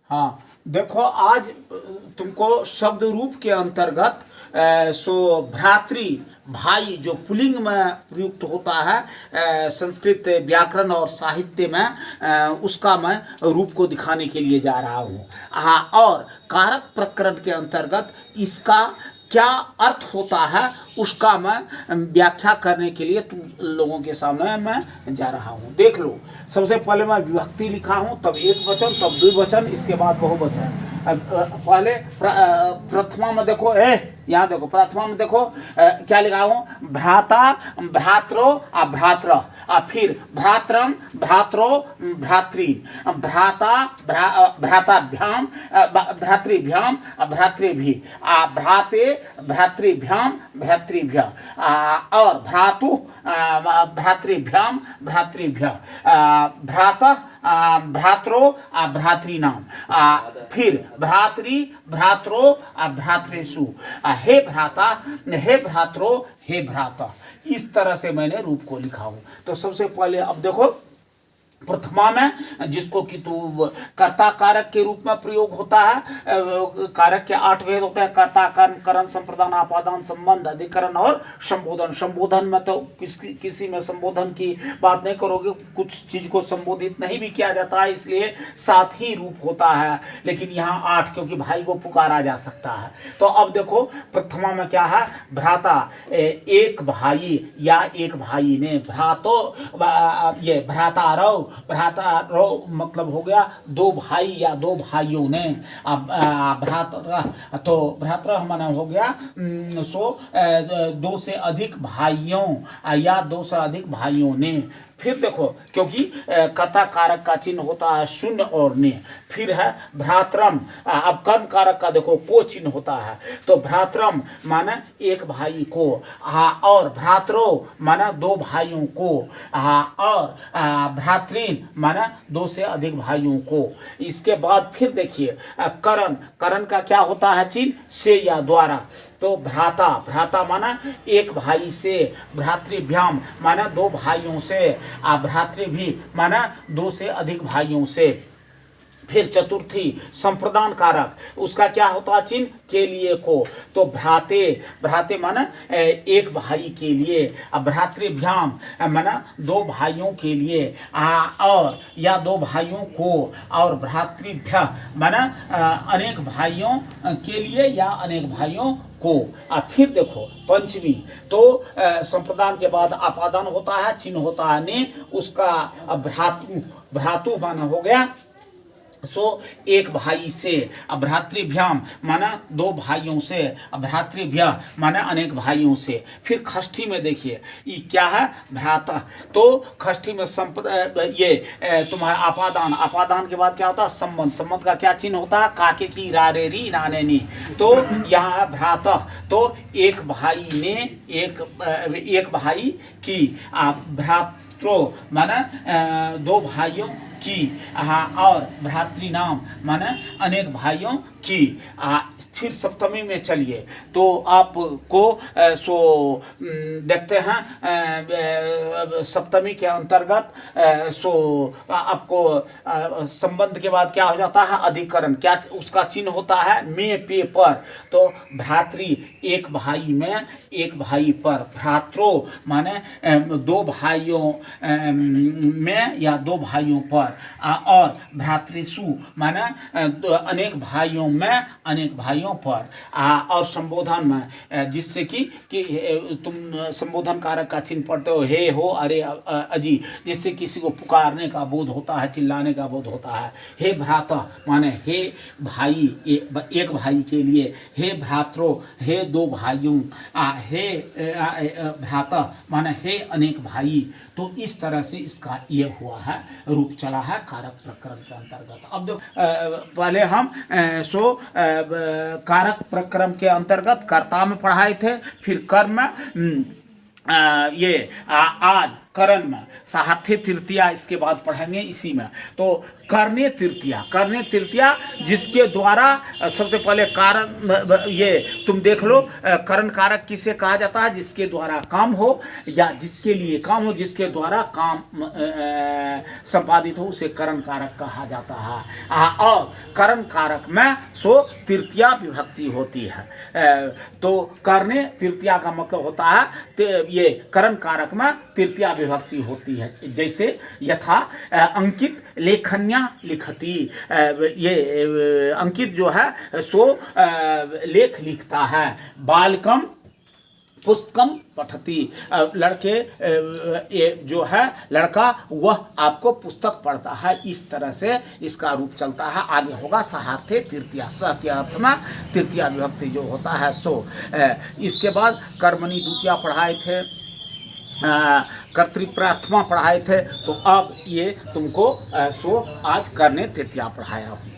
हाँ देखो, आज तुमको शब्द रूप के अंतर्गत सो भ्रातृ भाई जो पुल्लिंग में प्रयुक्त होता है संस्कृत व्याकरण और साहित्य में, उसका मैं रूप को दिखाने के लिए जा रहा हूँ। हाँ, और कारक प्रकरण के अंतर्गत इसका क्या अर्थ होता है उसका मैं व्याख्या करने के लिए तुम लोगों के सामने मैं जा रहा हूँ। देख लो, सबसे पहले मैं विभक्ति लिखा हूँ, तब एक वचन, तब द्विवचन, इसके बाद बहुवचन। पहले प्रथमा में देखो, यहाँ देखो, प्रथमा में देखो क्या लिखा हूँ, भ्राता भ्रात्रो भ्रात्र, फिर भ्रात्रम भ्रात्रो भ्रातृ, भ्राता भ्राताभ्याम भ्रातृभ्याम भ्रातृभि, भ्राते भ्रातृभ्याम भ्रातृभ्य, और भ्रातु भ्रातृभ्याम भ्रातृभ्य, भ्रातः भ्रात्रो भ्रातृनाम, फिर भ्रातृ भ्रात्रो भ्रातृषु, हे भ्राता हे भ्रात्रो हे भ्राता। इस तरह से मैंने रूप को लिखा हूं। तो सबसे पहले अब देखो, प्रथमा में जिसको कि तू कर्ता कारक के रूप में प्रयोग होता है, कारक के 8 भेद होते हैं, कर्ता करण करण संप्रदान आपादान संबंध अधिकरण और संबोधन। संबोधन में तो किसी में संबोधन की बात नहीं करोगे, कुछ चीज को संबोधित नहीं भी किया जाता है, इसलिए 7 ही रूप होता है, लेकिन यहाँ 8, क्योंकि भाई को पुकारा जा सकता है। तो अब देखो, प्रथमा में क्या है, भ्राता एक भाई या एक भाई ने, भ्रातो ये भ्राता रव, भ्राता रो मतलब हो गया 2 भाई या 2 भाइयों ने। अब भ्राता तो भ्राता माना हो गया सो 2 से अधिक भाइयों या 2 से अधिक भाइयों ने। फिर देखो, क्योंकि कर्ता कारक का चिन्ह होता है शून्य और ने। फिर है भ्रातरम, अब कर्म कारक का देखो को चिन्ह होता है, तो भ्रातरम माना एक भाई को, और भ्रातरो माना 2 भाइयों को, और भ्रातृन माना 2 से अधिक भाइयों को। इसके बाद फिर देखिए, करण, करण का क्या होता है चिन्ह, से या द्वारा। तो भ्राता, भ्राता माना एक भाई से, भ्रातृभ्याम माना 2 भाइयों से, भ्रातृभि माना 2 से अधिक भाइयों से। फिर चतुर्थी संप्रदान कारक, उसका क्या होता है चिन्ह, के लिए को, तो भ्राते, भ्राते माना एक भाई के लिए, भ्रातृभ्याम माना 2 भाइयों के लिए, और या 2 भाइयों को, और भ्रातृभ्य माना अनेक भाइयों के लिए या अनेक भाइयों को। फिर देखो पंचमी, तो संप्रदान के बाद आपादान होता है, चिन्ह होता है ने, उसका भ्रातु, भ्रातु माना हो गया सो एक भाई से, भ्रातृभ्याम माना 2 भाइयों से, भ्रातृभ्य माना अनेक भाइयों से। फिर खष्ठी में देखिए ये क्या है, भ्राता, तो खष्ठी में ये तुम्हारा आपादान, आपादान के बाद क्या होता है, संबंध, संबंध का क्या चिन्ह होता है, काके की रारे री नाने नी, तो यहाँ है भ्राता, तो एक भाई ने एक भाई की, भ्रात्रो माना 2 भाइयों की, और भ्रातृनाम माने अनेक भाइयों की। फिर सप्तमी में चलिए, तो आपको सो देखते हैं सप्तमी के अंतर्गत सो आपको संबंध के बाद क्या हो जाता है, अधिकरण, क्या उसका चिन्ह होता है, में पे पर, तो भ्रातृ एक भाई में एक भाई पर, भ्रात्रो माने 2 भाइयों में या 2 भाइयों पर, और भ्रातृषु माने अनेक भाइयों में अनेक भाइयों पर, और संबोधन में जिससे कि तुम संबोधन कारक का चिन्ह पढ़ते हो, हे हो अरे अजी, जिससे किसी को पुकारने का बोध होता है, चिल्लाने का बोध होता है। हे भ्राता माने हे भाई, एक भाई के लिए, हे भ्रात्रो हे 2 भाइयों, हे भ्राता माने हे अनेक भाई। तो इस तरह से इसका ये हुआ है, रूप चला है कारक प्रकरण के अंतर्गत। अब पहले हम कारक प्रकरण के अंतर्गत कर्ता में पढ़ाए थे, फिर कर्म में ये आज करण में, साहथ्य तृतीया इसके बाद पढ़ेंगे इसी में। तो करने तृतीया जिसके द्वारा सबसे पहले कारण, ये तुम देख लो, करण कारक किसे कहा जाता है? जिसके द्वारा काम हो या जिसके लिए काम हो, जिसके द्वारा काम संपादित हो, उसे करण कारक कहा जाता है। और करण कारक में सो तृतीया विभक्ति होती है। तो करने तृतीया का मतलब होता है ये करण कारक में तृतीया विभक्ति होती है। जैसे यथा अंकित लेखन्या लिखती, ये अंकित जो है सो लेख लिखता है। बालकम पुस्तकम पठती, लड़के ये जो है लड़का वह आपको पुस्तक पढ़ता है। इस तरह से इसका रूप चलता है। आगे होगा साहथ्य तृतीया, सह के अर्थ में तृतीया विभक्ति जो होता है सो। इसके बाद कर्मणि द्वितीया पढ़ाए थे, कर्तृप्रथमा पढ़ाए थे। तो अब ये तुमको सो आज करने तृतीया पढ़ाया हूँ।